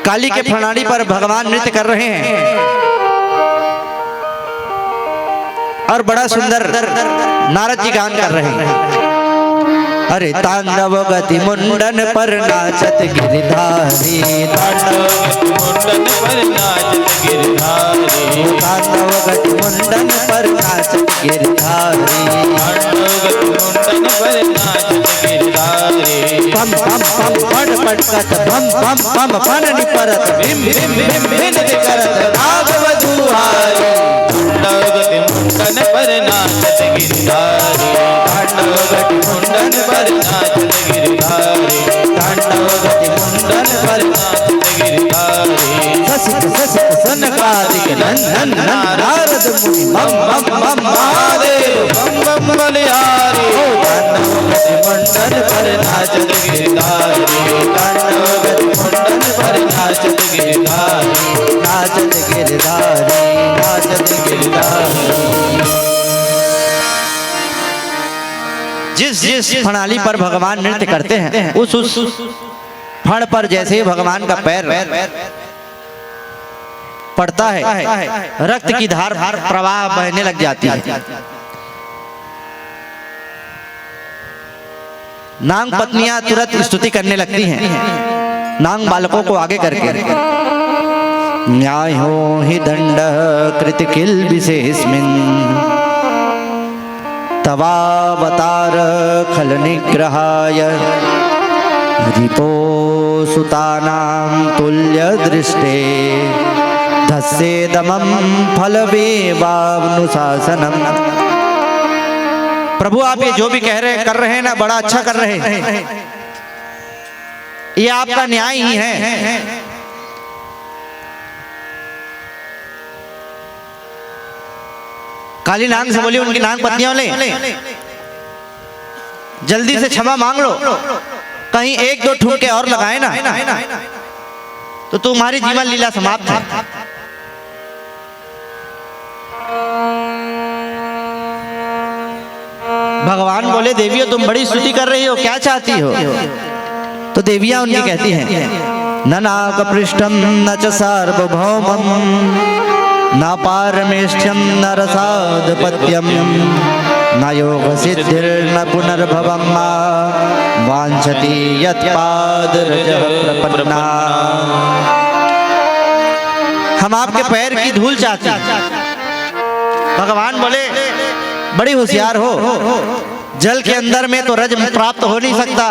काली के प्रणाली पर भगवान नृत्य कर रहे हैं और बड़ा सुंदर नारद जी गान कर रहे हैं। अरे तांडव गति मुंडन पर नाचत गिरधारी, मुंडन पर नाचत गिरधारी, तांडव गति मुंडन पर नाचत गिरधारी, मुंडन पर नाचत गिरधारी। पम पम पम पड़ पटकत पम पम पम पन निपरत भीम भीम भीम भीम करत राघव दुआरी। तांडवगति मुंडन पर नाचत गिरधारी, तांडवगति मुंडन पर नाचत गिरधारी, तांडवगति मुंडन पर नाचत गिरधारी। ससित ससित सनकादिक नंदन नारद मुनि मम मम मम महादेव बम बम बलिहारी। तांडवगति मुंडन पर नाचत गिरधारी, तांडवगति मुंडन पर नाचत गिरधारी, नाचत गिरधारी, नाचत गिरधारी। जिस जिस प्रणाली पर भगवान नृत्य करते हैं उस फण पर जैसे ही भगवान का पैर पड़ता है रक्त की धार प्रवाह बहने लग जाती है। नांग पत्नियां तुरंत स्तुति करने लगती हैं नांग बालकों को आगे करके। न्यायो हि दंड कृत किल विशेषमिन् तवावतार खल निग्रहाय रिपो सुतानां तुल्य दृष्टे धस्येदमं फलवेवानुशासनम्। प्रभु आप ये जो भी कह रहे कर रहे हैं ना बड़ा अच्छा कर रहे हैं, ये आपका न्याय ही है। काली नांग से बोली उनकी नांग पत्नियों ने जल्दी से क्षमा मांग लो, कहीं एक दो ठुमके और लगाए ना तो तुम्हारी जीवन लीला समाप्त है। भगवान बोले देवियों तुम बड़ी स्तुति कर रही हो, क्या चाहती हो? तो देवियां उनकी कहती हैं न नाग पृष्ठम न च सार्वभौमम न पारमेष्ठ्यम न रसादपत्यम न योग सिद्धिर्न पुनर्भवम वांछति यत्पादरजः प्रपन्ना। हम आपके पैर की धूल चाहते हैं। भगवान बोले बड़ी होशियार हो, जल के अंदर में तो रज प्राप्त हो नहीं सकता,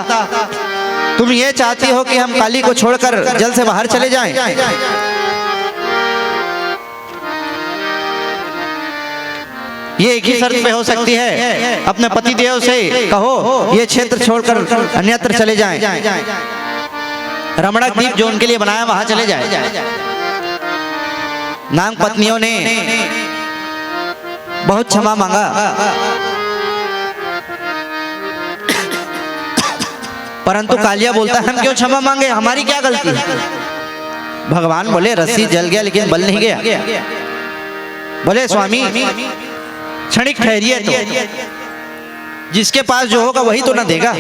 तुम ये चाहती हो कि हम काली को छोड़कर जल से बाहर चले जाएं। ये एक ही शर्त पे हो सकती है, अपने पति देव से कहो ये क्षेत्र छोड़कर अन्यत्र चले जाएं, रमणक द्वीप जो उनके लिए बनाया वहां चले जाएं। नाग पत्नियों ने बहुत क्षमा मांगा, परंतु कालिया बोलता है हम क्यों क्षमा मांगे, हमारी क्या गलती है? भगवान बोले रस्सी जल गया लेकिन बल नहीं गया। बोले स्वामी क्षणिक ठहरिए, तो जिसके पास जो होगा वही तो ना देगा।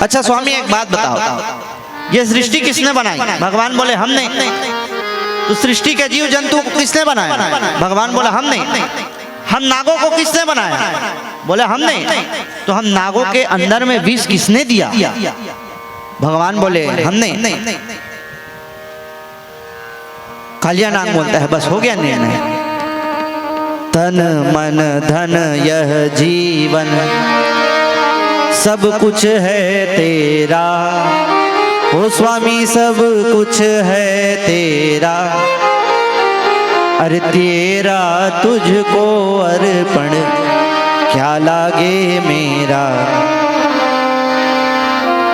अच्छा स्वामी एक बात बताओ, ये सृष्टि किसने बनाई? भगवान बोले हमने। तो सृष्टि के जीव जंतु को किसने बनाया? भगवान बोला हमने। हम नागों को किसने बनाया? बोले हमने। तो हम नागों के अंदर में विष किसने दिया? भगवान बोले हमने। कालिया नाग बोलता है बस हो गया निर्णय, तन मन धन यह जीवन सब कुछ है तेरा, ओ स्वामी सब कुछ है तेरा, अरे तेरा तुझको अर्पण क्या लागे मेरा।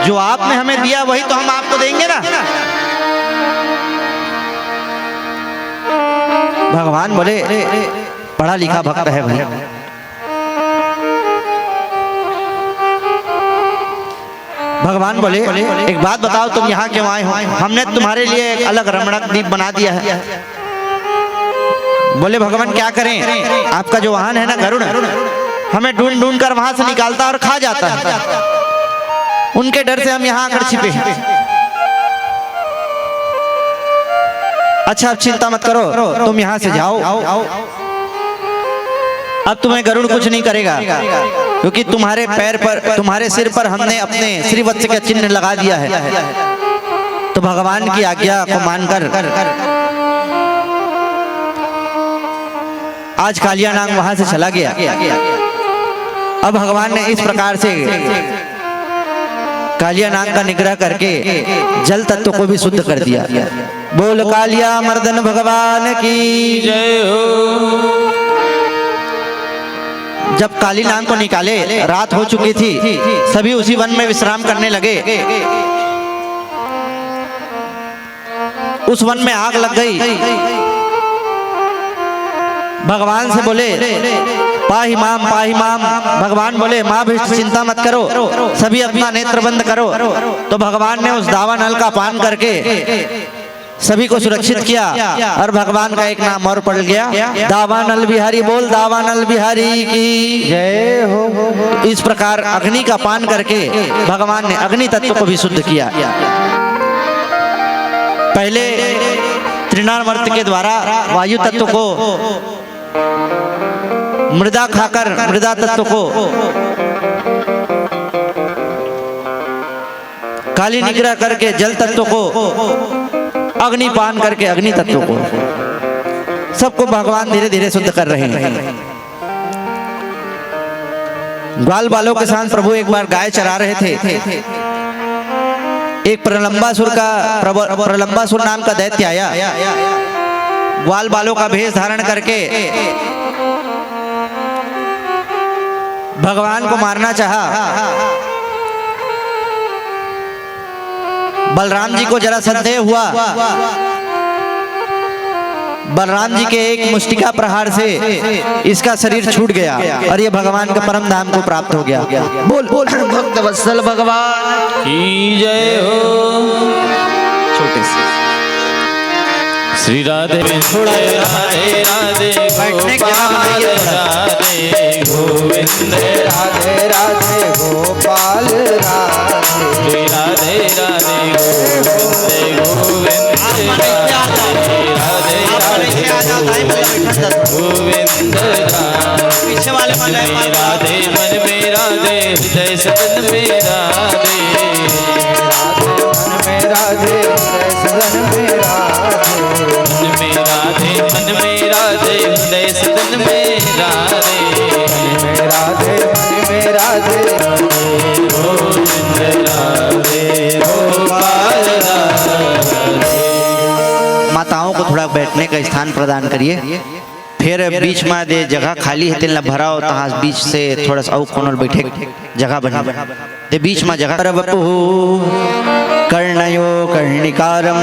जो आपने हमें दिया वही तो हम आपको देंगे ना। भगवान बोले पढ़ा लिखा भक्त है भाई, भगवान बोले एक बात बताओ तुम यहाँ क्यों आए हो? हमने तुम्हारे लिए एक अलग रमणक द्वीप बना दिया है। बोले भगवान क्या करें, आपका जो वाहन है ना गरुड़, हमें ढूंढ ढूंढ कर वहां से निकालता और खा जाता है। उनके डर से हम यहाँ आकर छिपे हैं। अच्छा अब चिंता मत करो, तुम यहाँ से जाओ। अब तुम्हें गरुड़ कुछ नहीं करेगा, क्योंकि तुम्हारे पैर पर, तुम्हारे सिर पर हमने अपने श्रीवत्स का चिन्ह लगा दिया है। तो भगवान की आज्ञा को मानकर आज कालिया नाग वहां से चला गया। अब भगवान ने इस प्रकार से कालिया नाग का निग्रह करके जल तत्व को भी शुद्ध कर दिया। बोल कालिया मर्दन भगवान की जय हो। जब काली नाग को निकाले, रात हो चुकी थी, सभी उसी वन में विश्राम करने लगे। उस वन में आग लग गई। भगवान से बोले पाहि माम पाहि माम। भगवान बोले माँ भीष्ट चिंता मत करो, सभी अपना नेत्र बंद करो। तो भगवान ने उस दावानल का पान करके सभी को सुरक्षित किया और भगवान का एक नाम और पड़ गया, दावानल बिहारी। बोल दावानल बिहारी की जय हो। इस प्रकार अग्नि का पान करके भगवान ने अग्नि तत्व को भी शुद्ध किया। पहले तृणावर्त के द्वारा वायु तत्व को, मृदा खाकर मृदा तत्व को, काली निग्रह करके जल तत्व को, अग्नि पान करके अग्नि तत्व को, सबको भगवान धीरे धीरे शुद्ध कर रहे हैं। ग्वाल बालों के साथ प्रभु एक बार गाय चरा रहे थे। एक प्रलंबासुर नाम का दैत्य आया, ग्वाल बालों का भेष धारण करके भगवान को मारना चाहा। बलराम जी को जरा संदेह हुआ। बलराम जी के एक मुष्टिका प्रहार से इसका शरीर छूट गया और ये भगवान के परम धाम को प्राप्त हो गया। बोल बोल भक्त वत्सल भगवान की जय हो। छोटे से श्री राधे राधे राधे बैठने की जगह बनाइए। राधे गोविंद राधे राधे गोपाल राधे। श्री राधे राधे गोविंद गोविंद राधे राधे गोविंद पीछे वाले राधे मन में राधे हृदय सदन में राधे मन में राधे सदन में राधे। मन में राधे मन में राधे हृदय सदन में राधे राधे मन में राधे गोविंद राधे गोपाल राधे। माताओं को थोड़ा बैठने का स्थान प्रदान करिए। फिर बीच में दे जगह खाली है तेल भराओ, तहाँ बीच से थोड़ा सा और कोनल बैठे जगह बना दे, बीच में जगह। कर्णयो कर्णिकारम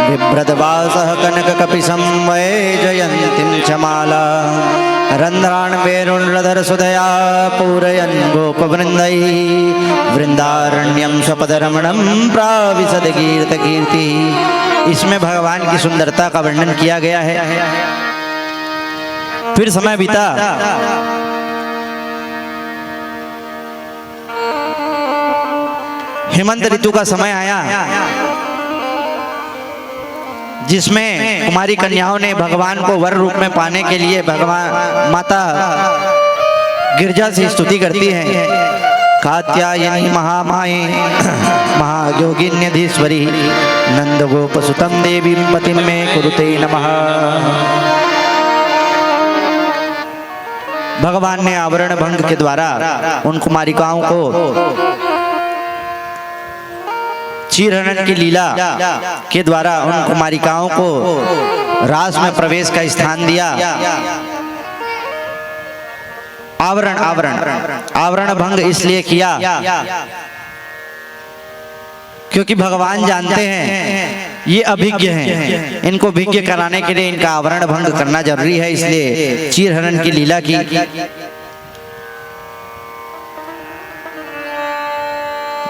बिभ्रदवासः कनककपिशं वैजयन्तीं च माला रन्ध्रान् वेरुणरधर सुधया पूरयन् गोपवृन्दैः वृन्दारण्यं स्वपदरमणं प्राविशद कीर्ति। इसमें भगवान की सुंदरता का वर्णन किया गया है। फिर समय बीता, हेमंत ऋतु का समय आया, जिसमें कुमारी कन्याओं ने भगवान को वर रूप में पाने के लिए भगवान माता गिरजा से स्तुति करती हैं। कात्यायनी महामाये महायोगिन्यधीश्वरी नंद गोपसुतम देवी पतिं मे कुरुते नमः। भगवान ने आवरण भंग के द्वारा उन कुमारिकाओं को चीरहरण की लीला के द्वारा उन कुमारिकाओं को रास में प्रवेश का स्थान दिया। आवरण आवरण आवरण भंग इसलिए किया क्योंकि भगवान जानते हैं ये अभिज्ञ हैं, इनको भिज्ञ कराने के लिए इनका आवरण भंग करना जरूरी है, इसलिए चीरहरण की लीला की।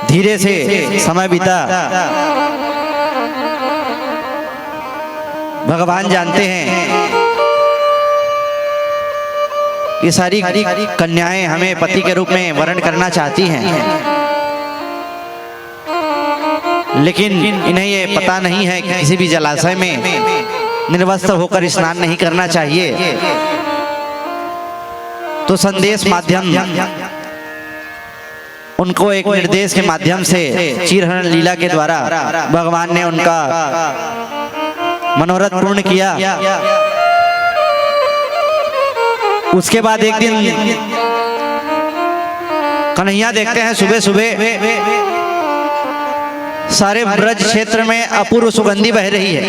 धीरे से समय बीता, भगवान जानते हैं ये सारी कन्याएं हमें पति के रूप में वर्ण करना चाहती हैं, लेकिन इन्हें ये पता नहीं है कि किसी भी जलाशय में निर्वस्त्र होकर स्नान नहीं करना चाहिए। तो संदेश माध्यम उनको एक निर्देश के माध्यम से चीरहरण लीला के द्वारा भगवान ने उनका मनोरथ पूर्ण किया। उसके बाद एक दिन कन्हैया देखते हैं सुबह सुबह सारे ब्रज क्षेत्र में अपूर्व सुगंधी बह रही है।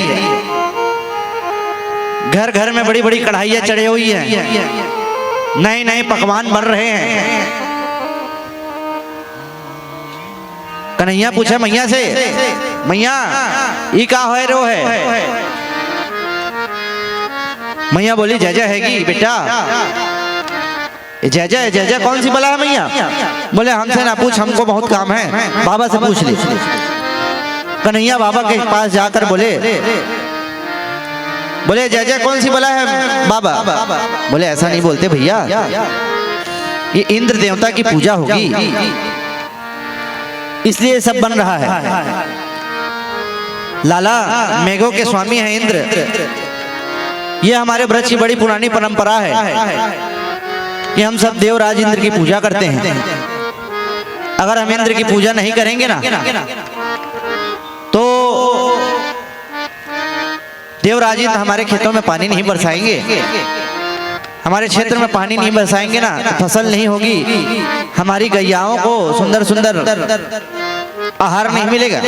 घर घर में बड़ी बड़ी कढ़ाइयाँ चढ़ी हुई हैं, नए नए पकवान बन रहे हैं। कन्हैया पूछे मैया से, मैया ये का है रो है? मैया बोली जय जय हैगी बेटा। जय जय जय जय कौन सी बला है मैया? बोले हमसे ना पूछ, हमको बहुत काम है, बाबा से पूछ ले। कन्हैया बाबा के पास जाकर बोले जय जय कौन सी बला है बाबा? बोले ऐसा नहीं बोलते भैया, ये इंद्र देवता की पूजा होगी, इसलिए सब बन रहा है। लाला मेघों के स्वामी हैं इंद्र, ये हमारे ब्रज की बड़ी पुरानी परंपरा है कि हम सब देवराज इंद्र की पूजा करते हैं। अगर हम इंद्र की पूजा नहीं करेंगे ना तो देवराज इंद्र हमारे खेतों में पानी नहीं बरसाएंगे, हमारे क्षेत्र में पानी नहीं बरसाएंगे ना तो फसल नहीं होगी, हमारी गैयाओं को सुंदर सुंदर आहार नहीं मिलेगा।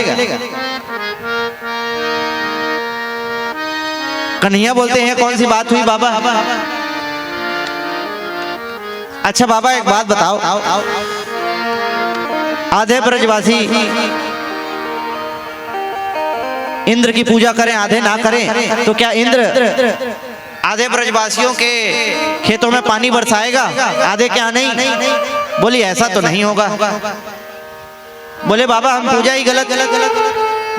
कन्हैया बोलते हैं कौन सी बात हुई बाबा? अच्छा बाबा एक बात बताओ, आधे ब्रजवासी इंद्र की पूजा करें आधे ना करें तो क्या इंद्र आधे ब्रजवासियों के खेतों में पानी बरसाएगा, आधे क्या नहीं? बोली ऐसा तो नहीं होगा। बोले बाबा हम पूजा ही गलत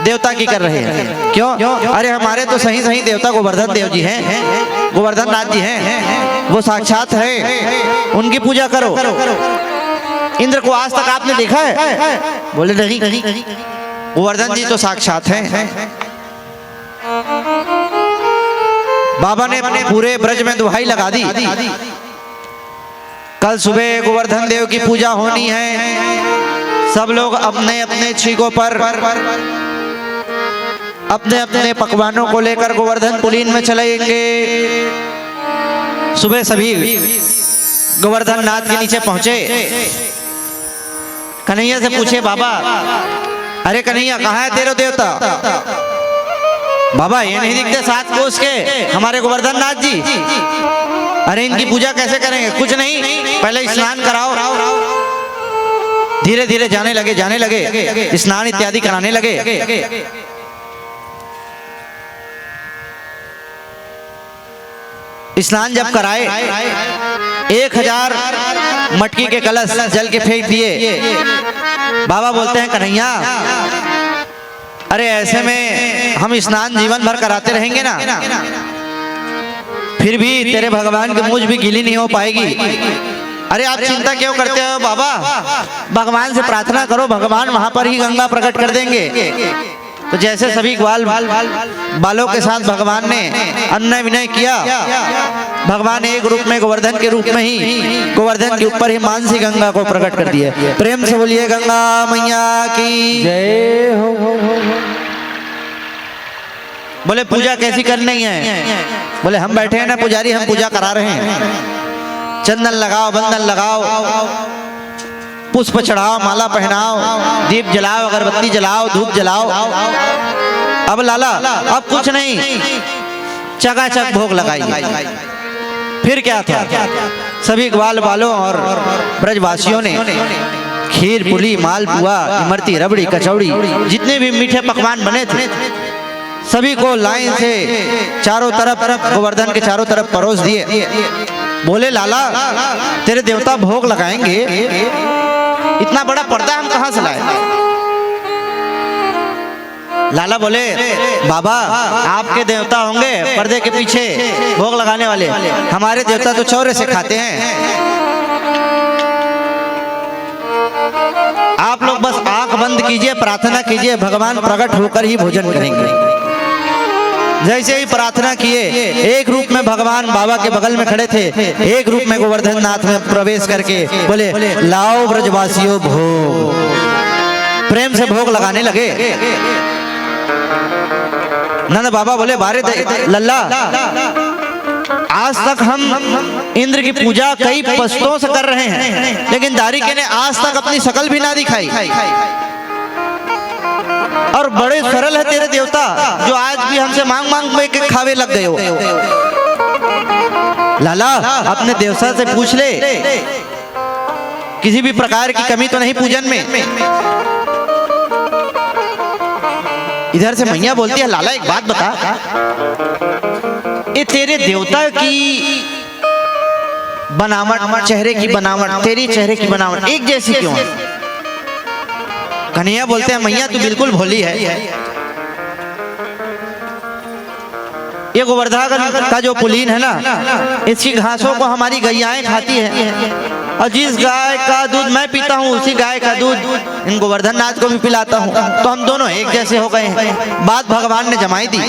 देवता की कर रहे हैं। क्यों? अरे हमारे तो सही सही देवता गोवर्धन देव जी हैं, गोवर्धन नाथ जी हैं, वो साक्षात है, उनकी पूजा करो। इंद्र को आज तक आपने देखा है? बोले नहीं, गोवर्धन जी तो साक्षात हैं। बाबा ने पूरे ब्रज में दुहाई लगा दी, कल सुबह गोवर्धन देव की पूजा होनी है, सब लोग अपने अपने छीकों पर अपने अपने पकवानों को लेकर गोवर्धन पुलीन में चलेंगे। सुबह सभी गोवर्धन नाथ के नीचे पहुंचे। कन्हैया से पूछे बाबा, अरे कन्हैया कहाँ है तेरे देवता? बाबा ये नहीं दिखते 7 कोस के हमारे गोवर्धन नाथ जी। अरे इनकी पूजा कैसे करेंगे? कुछ नहीं, पहले स्नान कराओ। धीरे धीरे जाने लगे, स्नान इत्यादि कराने लगे। स्नान जब कराए 1000 मटकी के कलश जल के फेंक दिए। बाबा बोलते हैं कन्हैया अरे ऐसे में हम स्नान जीवन भर कराते रहेंगे ना, फिर भी तेरे भगवान की मुझ भी गीली नहीं हो पाएगी। अरे आप चिंता क्यों करते हो बाबा? भगवान से प्रार्थना करो, भगवान वहां पर ही गंगा प्रकट कर देंगे। तो जैसे सभी ग्वाल बालों के साथ भगवान ने अन्य विनय किया, भगवान एक रूप में गोवर्धन के रूप में ही गोवर्धन के ऊपर ही मानसी गंगा को प्रकट कर दिया। प्रेम से बोलिए गंगा मैया की जय हो। बोले पूजा कैसी करनी है? बोले हम बैठे हैं ना पुजारी, हम पूजा करा रहे हैं। चंदन लगाओ, बंदन लगाओ, पुष्प चढ़ाओ, माला पहनाओ, दीप जलाओ, अगरबत्ती जलाओ, धूप जलाओ। अब लाला अब कुछ नहीं, चकाचक भोग लगाइए। फिर क्या था? सभी ग्वाल बालों और ब्रजवासियों ने खीर, पुली, मालपुआ, इमरती, रबड़ी, कचौड़ी, जितने भी मीठे पकवान बने थे सभी को लाइन से चारों तरफ गोवर्धन के चारों तरफ परोस दिए। बोले लाला तेरे देवता भोग लगाएंगे, इतना बड़ा पर्दा हम कहां से लाए? लाला बोले बाबा आपके देवता होंगे पर्दे के पीछे भोग लगाने वाले, हमारे देवता तो चौरे से खाते हैं। आप लोग बस आंख बंद कीजिए, प्रार्थना कीजिए, भगवान प्रकट होकर ही भोजन करेंगे। जैसे ही प्रार्थना किए, एक रूप में भगवान बाबा के बगल में खड़े थे, एक रूप में गोवर्धन नाथ में प्रवेश करके बोले, लाओ ब्रजवासियों भोग। प्रेम से भोग लगाने लगे। नंद बाबा बोले, बारे लल्ला, आज तक हम इंद्र की पूजा कई पस्तों से कर रहे हैं, लेकिन दारिके ने आज तक अपनी शकल भी ना दिखाई। और बड़े सरल है तेरे देवता, जो आज भी हमसे मांग मांग में के खावे लग गए हो। लाला, अपने देवता से पूछ ले, किसी भी प्रकार की कमी तो नहीं पूजन में। इधर से मैया बोलती है, लाला एक बात बता, ये तेरे देवता की बनावट, चेहरे की बनावट, तेरी चेहरे की बनावट एक जैसी क्यों है? कन्हैया बोलते हैं, मैया तू बिल्कुल भोली है। ये गोवर्धन का जो पुलीन है ना, इसकी घासों को हमारी गैयाएं खाती है, और जिस गाय का दूध मैं पीता हूँ उसी गाय का दूध इन गोवर्धन नाथ को भी पिलाता हूँ, तो हम दोनों एक जैसे हो गए हैं। बात भगवान ने जमाई दी।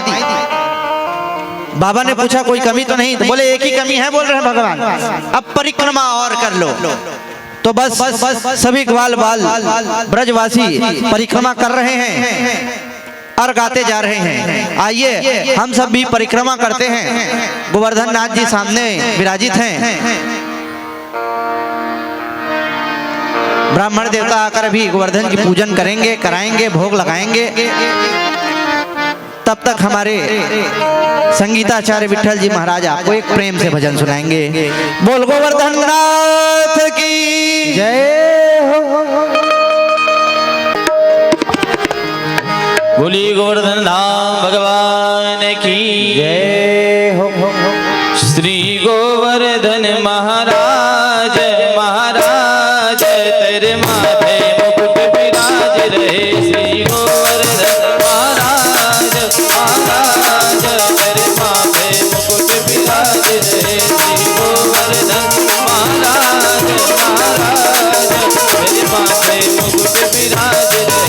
बाबा ने पूछा कोई कमी तो नहीं? तो बोले एक ही कमी है, बोल रहे हैं भगवान, अब परिक्रमा और कर लो। तो बस सभी ग्वाल बाल ब्रजवासी परिक्रमा कर रहे हैं और गाते जा रहे हैं। आइए हम सब भी परिक्रमा करते हैं। गोवर्धन नाथ जी सामने विराजित हैं। ब्राह्मण देवता आकर भी गोवर्धन की पूजन करेंगे, कराएंगे, भोग लगाएंगे। तब तक हमारे संगीताचार्य विठल जी महाराज आपको एक प्रेम से भजन सुनाएंगे। बोल गोवर्धन नाथ की जय हो। बोली गोवर्धन धाम भगवान की जय हो। श्री गोवर्धन महाराज महाराज तेरे माथे मुकुट विराज रहे। श्री गोवर्धन महाराज महाराज तेरे माथे मुकुट विराज रहे। श्री गोवर्धन महाराज महाराज तेरे माथे मुकुट विराज रहे।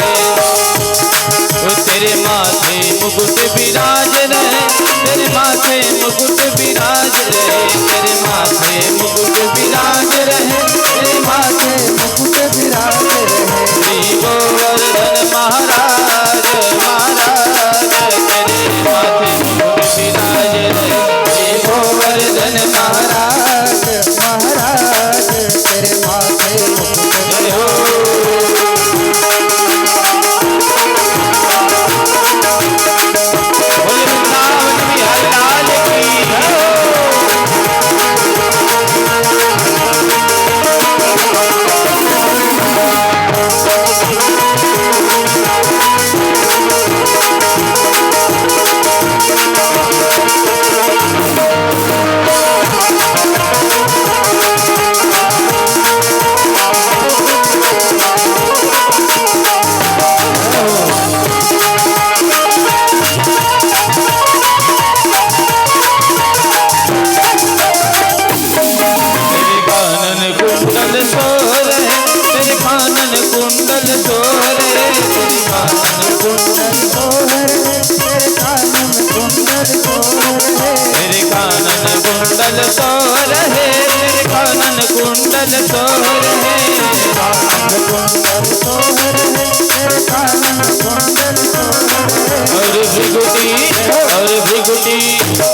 तेरे माथे मुकुट विराज रहे, तेरे माथे मुकुट विराज रहे, तेरे माथे मुकुट विराज रहे, तेरे माथे मुकुट विराज रहे। श्री गोवर्धन महाराज महाराज तेरे माथे मुकुट विराज रहे। श्री गोवर्धन महाराज महाराज तेरे माथे मुकुट जय हो।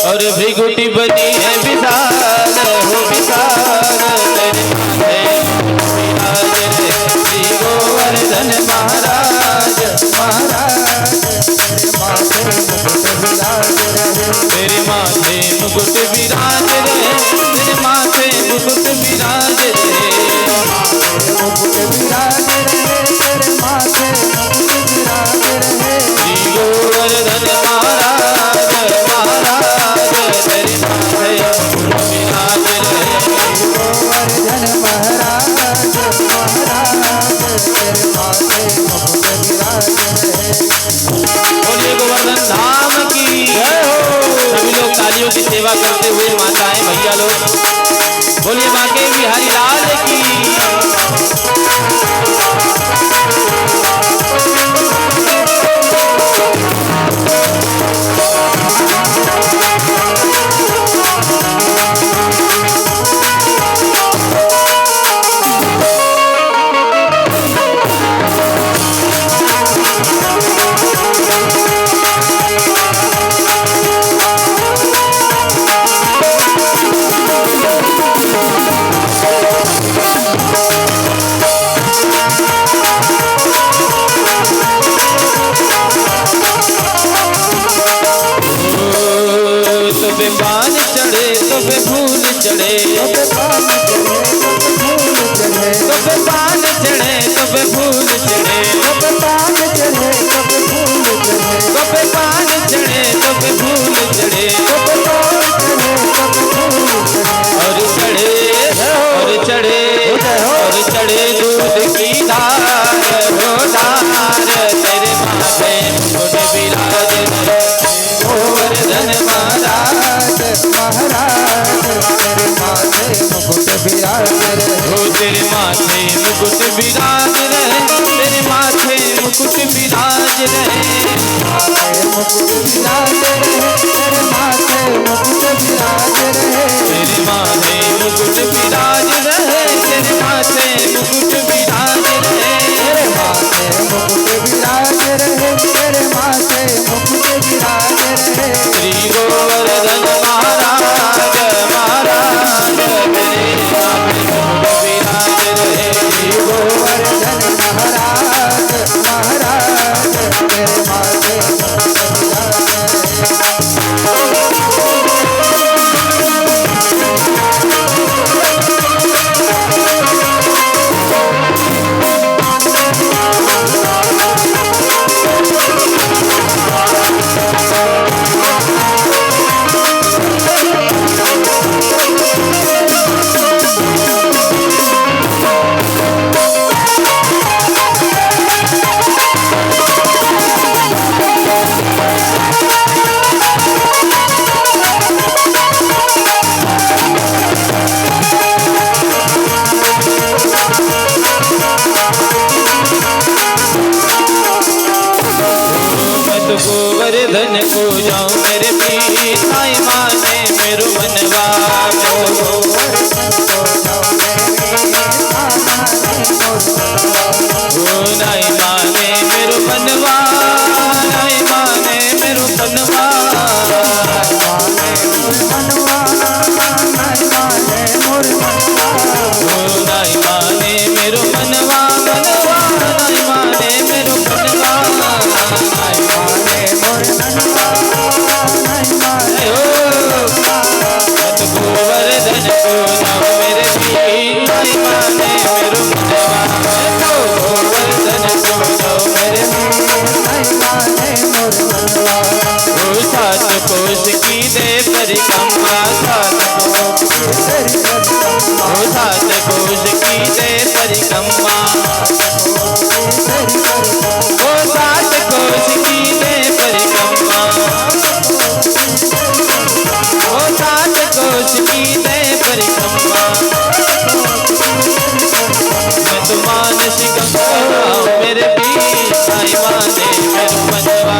और भृगुटी बनी है विशाल हो विशाल तेरे माथे विराज रहे। श्री गोवर्धन महाराज महाराज तेरे माथे मुकुट विराज रहे। तेरे माथे मुकुट विराज रहे। मुकुट विराज रहे, तेरे माथे मुकुट विराज रहे। श्री गोवर्धन महाराज महाराज तेरे माथे मुकुट विराज रहे। गोवर्धन महाराज महाराज तेरे माथे मुकुट विराज रहे। बोलिए गोवर्धन धाम की जय हो। सभी लोग तालियों की सेवा करते हुए माताएं भैया लोग बोलिए बांके बिहारी लाल की। विराज रहे, तेरे माथे मुकुट विराज रहे, मुकुट विराज रहे, तेरे माथे मुकुट विराज रहे, तेरे माथे मुकुट विराज रहे, तेरे माथे मुकुट विराज रहे, तेरे माथे मुकुट विराज रहे, तेरे माथे मुकुट विराज रहे। श्री गोवर्धन महाराज महाराज तेरे माथे मुकुट विराज रहे, श्री गोवर्धन महाराज महाराज तेरे माथे मुकुट विराज रहे। गोवर्धन को जाऊं मेरे पीर, नाई माने मेरो मनवा, नाई माने मेरो मनवा, नाई माने मेरो मनवा, नाई माने मेरो मनवा, मनवा नाई माने मेरो मनवा, गोवर्धन को जाओ मेरे पीर, नाई माने मेरो मनवा, गोवर्धन को जाओ मेरे सात कोश की दे परिक्रमा, सात कोश की दे परिक्रमा, ओ सात कोश की दे परिक्रमा, ओ सात कोश की दे परिक्रमा, मैं तो मानस गंगा मेरे पीर, नाई माने मेरो मनवा,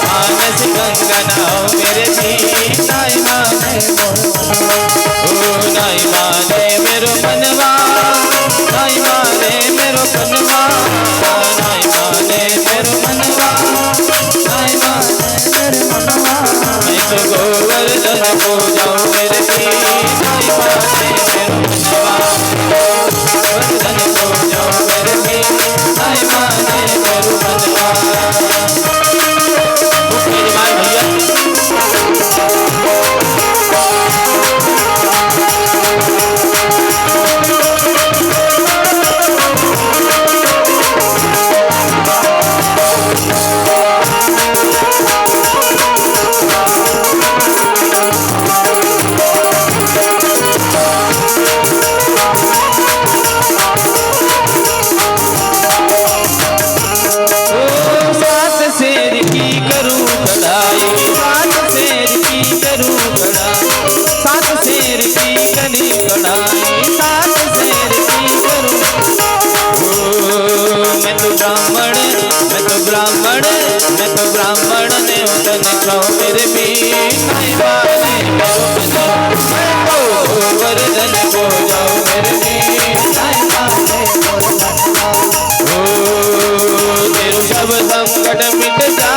मानस गंगा नाव मेरे पीर, नाई माने ओ नाई माने मेरो मनवा, नाई माने मेरो मनवा, नाई माने मेरो मनवा, नाई माने मेरो मनवा, मैं तो गोवर्धन को जाऊं मेरे पीर, नाई माने मेरो मनवा, गोवर्धन को जाऊं मेरे पीर, नाई माने मेरो मनवा। भैया ब्राह्मण ने उतन खाओ मेरे पीर, नाई माने मेरो मनवा, गोवर्धन को जाओ मेरे पीर, नाई माने मेरो मनवा, ओ तेरो सब संकट मिट जाय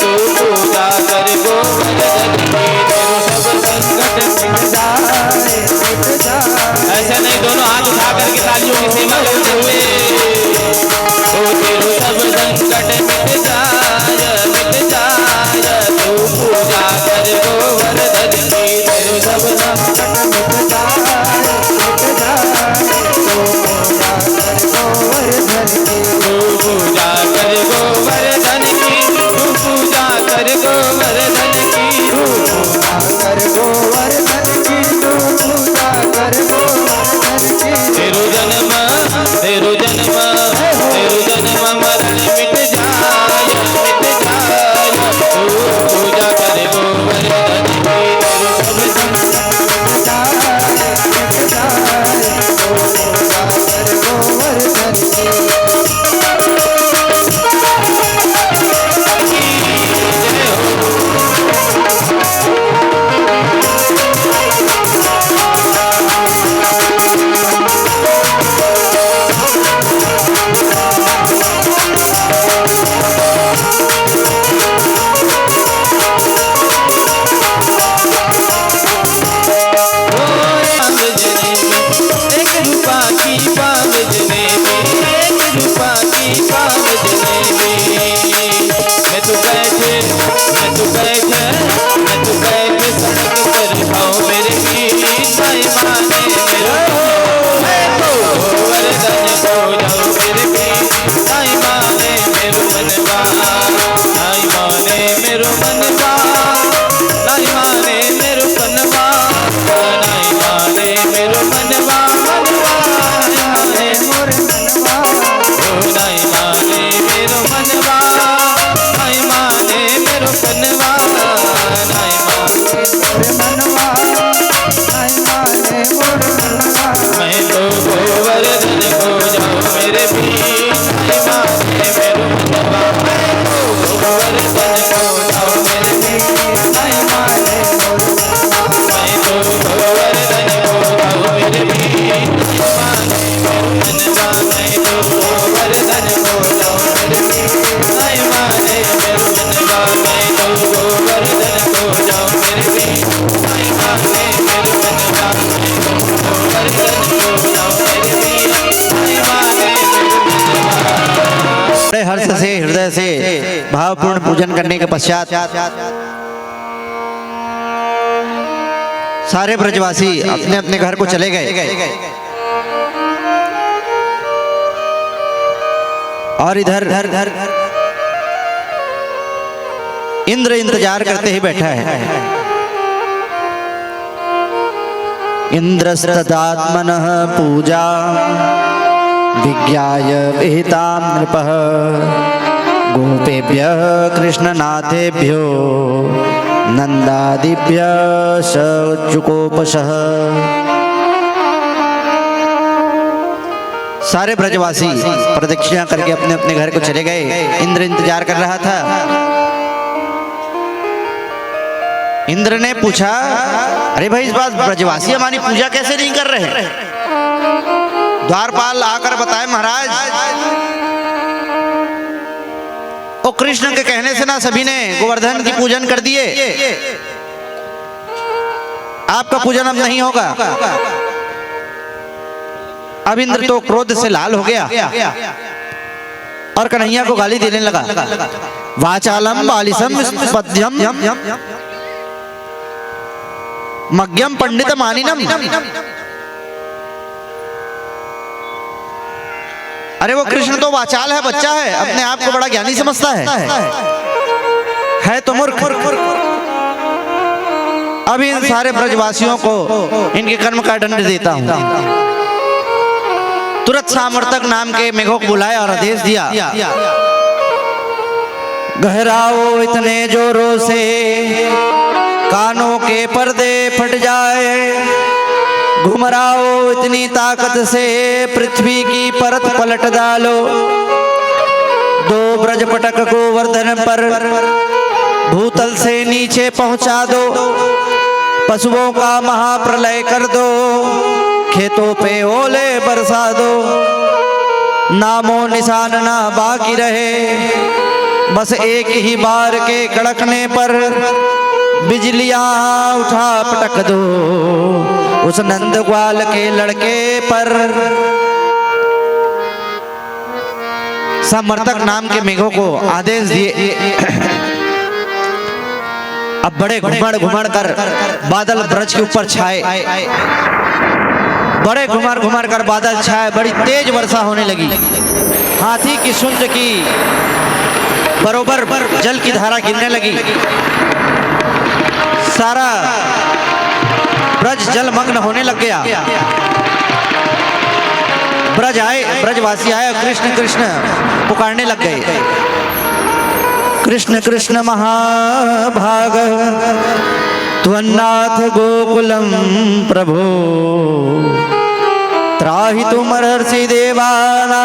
तू पूजा कर गोवर्धन की, तेरो सब संकट मिट जाए। ऐसा नहीं, दोनों हाथ उठा करके तालियों की सेवा करते हुए, ओ तेरो सब संकट मिट जाय तू पूजा कर गोवर्धन की, तेरो सब संकट मिट जाय तू पूजा कर गोवर्धन की, तू पूजा कर गोवर्धन की, तू पूजा कर गोवर्धन की, तू पूजा कर गोवर्धन की, तू पूजा कर गोवर्धन की, तेरो जन्म बड़े हर्ष से हृदय से भावपूर्ण पूजन करने के पश्चात सारे ब्रजवासी अपने अपने घर को चले गए और इधर इंद्र इंतजार करते ही बैठा है। इंद्रस्तदात्मनः पूजा विज्ञाय विहितां नृपः गोपेभ्यः कृष्णनाथेभ्यो नंदादिभ्यः सजुकोपशः। सारे ब्रजवासी प्रदक्षिणा करके अपने अपने घर को चले गए। इंद्र इंतजार कर रहा था। इंद्र ने पूछा, अरे भाई इस बात ब्रजवासी हमारी पूजा कैसे नहीं कर रहे? द्वारपाल आकर बताए, महाराज ओ कृष्ण के कहने से ना सभी ने गोवर्धन की पूजन कर दिए, आपका पूजन अब नहीं होगा। अब इंद्र तो क्रोध से लाल हो गया और कन्हैया को गाली देने लगा। वाचालम बालिसम स्पद्यम मग्यम पंडित मानिनम। अरे वो कृष्ण तो वाचाल है, बच्चा है, अपने आप को बड़ा ज्ञानी समझता है तो मूर्ख। अब इन सारे ब्रजवासियों को इनके कर्म का दंड देता हूं। तुरंत सामर्थक नाम के मेघों को बुलाया और आदेश दिया, गहराओ इतने जोरों से कानों के पर्दे फट जाए, घुमराओ इतनी ताकत से पृथ्वी की परत पलट डालो, दो ब्रजपटक गोवर्धन पर भूतल से नीचे पहुंचा दो, पशुओं का महाप्रलय कर दो, खेतों पे ओले बरसा दो, नामो निशान ना बाकी रहे, बस एक ही बार के कड़कने पर बिजलियां उठा पटक दो उस नंद ग्वाल के लड़के पर। समर्थक नाम के मेघों को आदेश दिए। अब बड़े घुमड़ घुमड़ कर बादल ब्रज के ऊपर छाए, बड़े घुमड़ घुमड़ कर बादल छाए, बड़ी तेज वर्षा होने लगी। हाथी की सूंड की बरोबर जल की धारा गिरने लगी। सारा ब्रज जलमग्न होने लग गया। ब्रजवासी आए, कृष्ण कृष्ण पुकारने लग गए। कृष्ण कृष्ण महाभाग त्वन्नाथ गोकुलम प्रभो, त्राहि तुमर्षि देवाना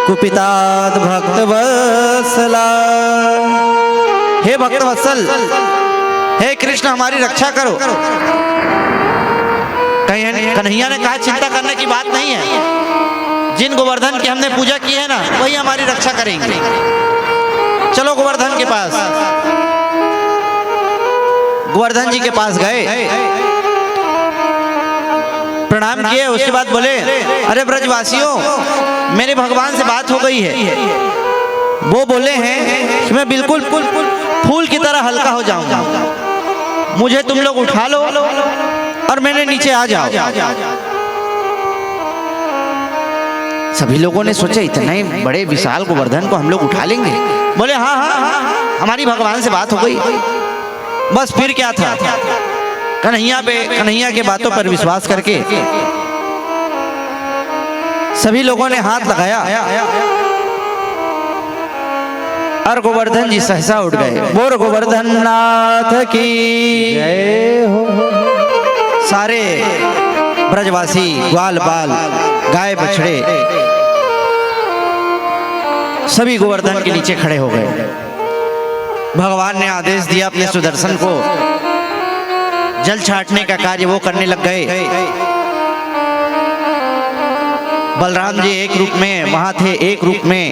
कुपितात भक्तवत्सला। हे भक्तवत्सल, हे कृष्ण हमारी रक्षा करो। कन्हैया ने कहा चिंता करने की बात नहीं है, जिन गोवर्धन की हमने पूजा की है ना वही हमारी रक्षा करेंगे। चलो गोवर्धन के पास। गोवर्धन जी के पास गए, प्रणाम किए, उसके बाद बोले, अरे ब्रजवासियों मेरे भगवान से बात हो गई है। वो बोले हैं कि मैं बिल्कुल फूल की तरह हल्का हो जाऊंगा, मुझे तुम लोग उठा लो और मेरे नीचे आ जाओ। सभी लोगों ने सोचा इतने बड़े विशाल गोवर्धन को हम लोग उठा लेंगे। बोले हाँ हाँ हाँ, हमारी भगवान से बात हो गई। बस फिर क्या था, कन्हैया के बातों पर विश्वास करके सभी लोगों ने हाथ लगाया और गोवर्धन जी सहसा उठ गए। बोल गोवर्धन नाथ की जय हो। सारे ब्रजवासी ग्वाल बाल गाय बछड़े सभी गोवर्धन के नीचे खड़े हो गए। भगवान ने आदेश दिया अपने सुदर्शन को, जल छाटने का कार्य वो करने लग गए। बलराम जी एक रूप में वहां थे, एक रूप में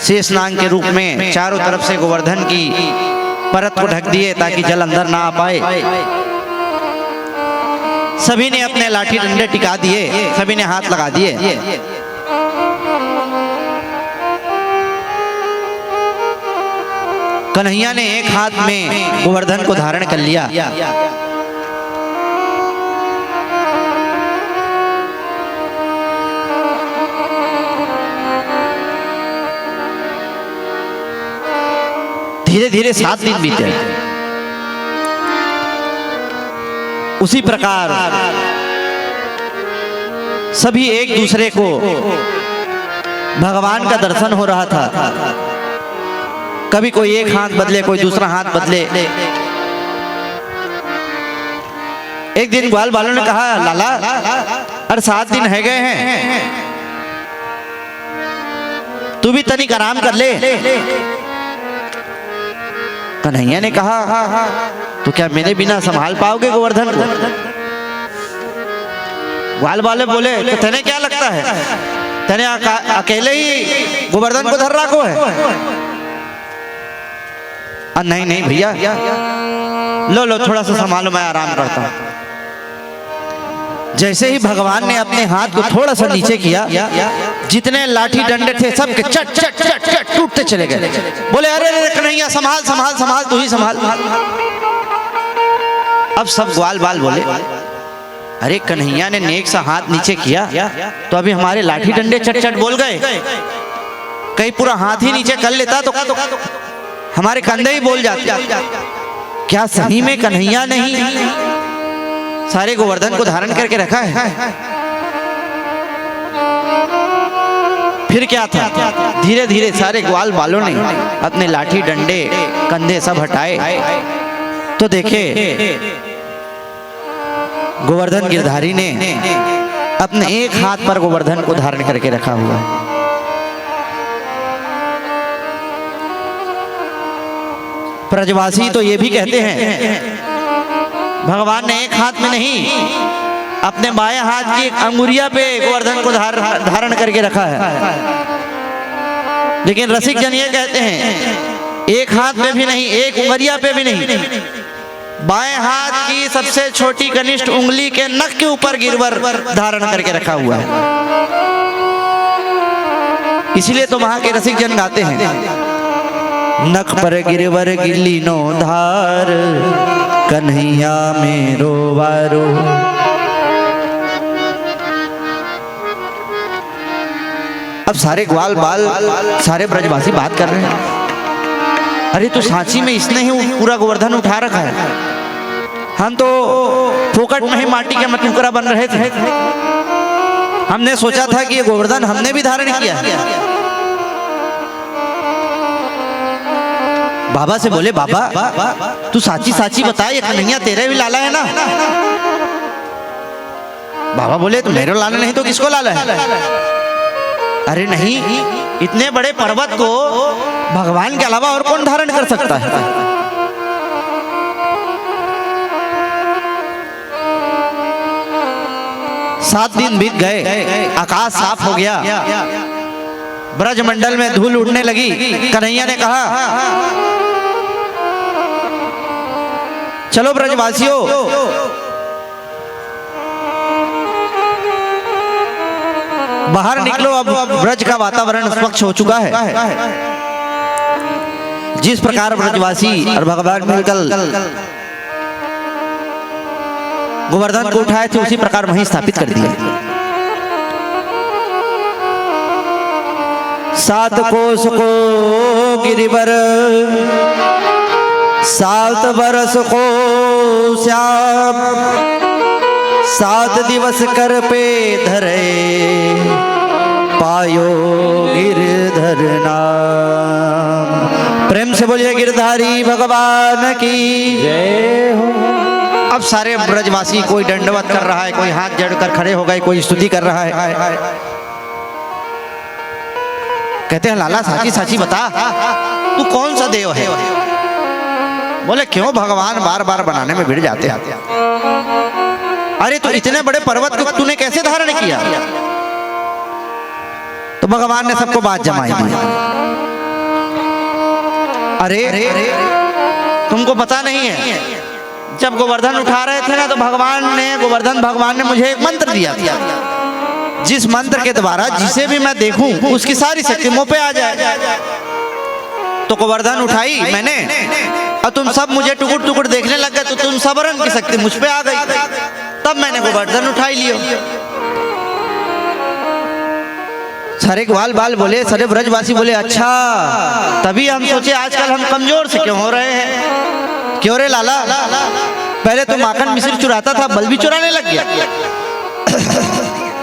शेषनाग के रूप में चारों तरफ से गोवर्धन की परत को ढक दिए ताकि जल अंदर ना आ पाए। सभी ने अपने लाठी डंडे टिका दिए, सभी ने हाथ लगा दिए। कन्हैया ने एक हाथ में गोवर्धन को धारण कर लिया। धीरे धीरे 7 दिन बीते। उसी प्रकार सभी एक दूसरे को भगवान का दर्शन हो रहा था। कभी कोई एक हाथ बदले, कोई दूसरा हाथ बदले। एक दिन ग्वाल बालों ने कहा, लाला अरे 7 दिन है गए हैं, तू भी तनिक आराम कर ले। कन्हैया ने कहा, तो क्या मेरे बिना संभाल पाओगे गोवर्धन को? ग्वाल वाले बोले, तो तेने क्या लगता है, तेने अकेले ही गोवर्धन को धर रखो है? नहीं नहीं भैया, लो लो थोड़ा सा संभालो, मैं आराम करता हूं। जैसे ही भगवान ने अपने हाथ को थोड़ा सा नीचे किया, जितने लाठी डंडे थे सबके चट चट चट चट टूटते चले गए। बोले अरे अरे कन्हैया संभाल संभाल संभाल, तू ही संभाल। अब सब ग्वाल बाल बोले, अरे कन्हैया ने नेक सा हाथ नीचे किया तो अभी हमारे लाठी डंडे चट चट बोल गए। कहीं पूरा हाथ ही नीचे कर लेता तो हमारे कंधे ही बोल जाते। क्या सही में कन्हैया नहीं सारे गोवर्धन को धारण करके रखा है? फिर क्या था? धीरे धीरे सारे ग्वाल बालों ने अपने लाठी डंडे कंधे सब हटाए तो देखे गोवर्धन गिरधारी ने अपने एक हाथ पर गोवर्धन को धारण करके रखा हुआ है। ब्रजवासी तो ये भी कहते हैं भगवान ने एक हाथ में नहीं, अपने बाएं हाथ की अंगुरिया पे गोवर्धन को धारण करके रखा है। लेकिन रसिक जन ये कहते हैं एक हाथ में भी नहीं, एक उंगलिया पे भी नहीं, बाएं हाथ की सबसे छोटी कनिष्ठ उंगली के नख के ऊपर गिरवर धारण करके रखा हुआ है। इसलिए तो वहां के रसिक जन गाते हैं, नख पर गिरवर गिलीनो धार, कन्हैया मेरो वारो। अब सारे ग्वाल बाल सारे ब्रजवासी बात कर रहे हैं, अरे तो सांची में इसने ही पूरा गोवर्धन उठा रखा है, हम तो फोकट में ही माटी के मटुकरा बन रहे थे। हमने सोचा था कि ये गोवर्धन हमने भी धारण किया। बाबा से बोले, बाबा तू साची साची बता, ये कन्हैया तेरे भी लाला है ना? बाबा बोले, तो मेरे लाला नहीं तो किसको लाला है? अरे नहीं, इतने बड़े पर्वत को भगवान के अलावा और कौन धारण कर सकता है? सात दिन बीत गए, आकाश साफ हो गया, ब्रजमंडल में धूल उड़ने लगी। कन्हैया ने कहा, चलो ब्रजवासियों, बाहर निकलो, अब ब्रज का वातावरण स्वच्छ हो चुका है। जिस प्रकार ब्रजवासी और भगवान मिलकर गोवर्धन को उठाए थे उसी प्रकार वहीं स्थापित कर दिया। 7 कोस को गिरिवर, 7 बरस को श्याम, 7 दिवस कर पे धरे, पायो गिरधर नाम। प्रेम से बोलिए गिरधारी भगवान की जय हो। अब सारे ब्रजवासी कोई दंडवत कर रहा है, कोई हाथ जोड़कर खड़े हो गए, कोई स्तुति कर रहा है। कहते हैं, लाला साची साची बता, तू कौन सा देव है? बोले, क्यों भगवान बार बार बनाने में भिड़ जाते हैं? अरे तो इतने बड़े पर्वत को तूने कैसे धारण किया? तो भगवान ने सबको बात जमाई। अरे तुमको पता नहीं है, जब गोवर्धन उठा रहे थे ना, तो गोवर्धन भगवान ने मुझे एक मंत्र दिया था, जिस मंत्र के द्वारा जिसे भी मैं देखूं उसकी सारी शक्ति मुंह पे आ जाए। तो गोवर्धन उठाई मैंने और तुम सब मुझे टुकुर टुकुर देखने लग गए, तो तुम सबरन की शक्ति मुझ पे आ गई, तब मैंने गोवर्धन उठाई लियो। सारे ग्वाल बाल बोले, सारे ब्रजवासी बोले अच्छा, तभी हम सोचे आजकल हम कमजोर से क्यों हो रहे हैं। क्यों रे लाला, पहले तो माखन मिश्र चुराता था, बल भी चुराने लग गया।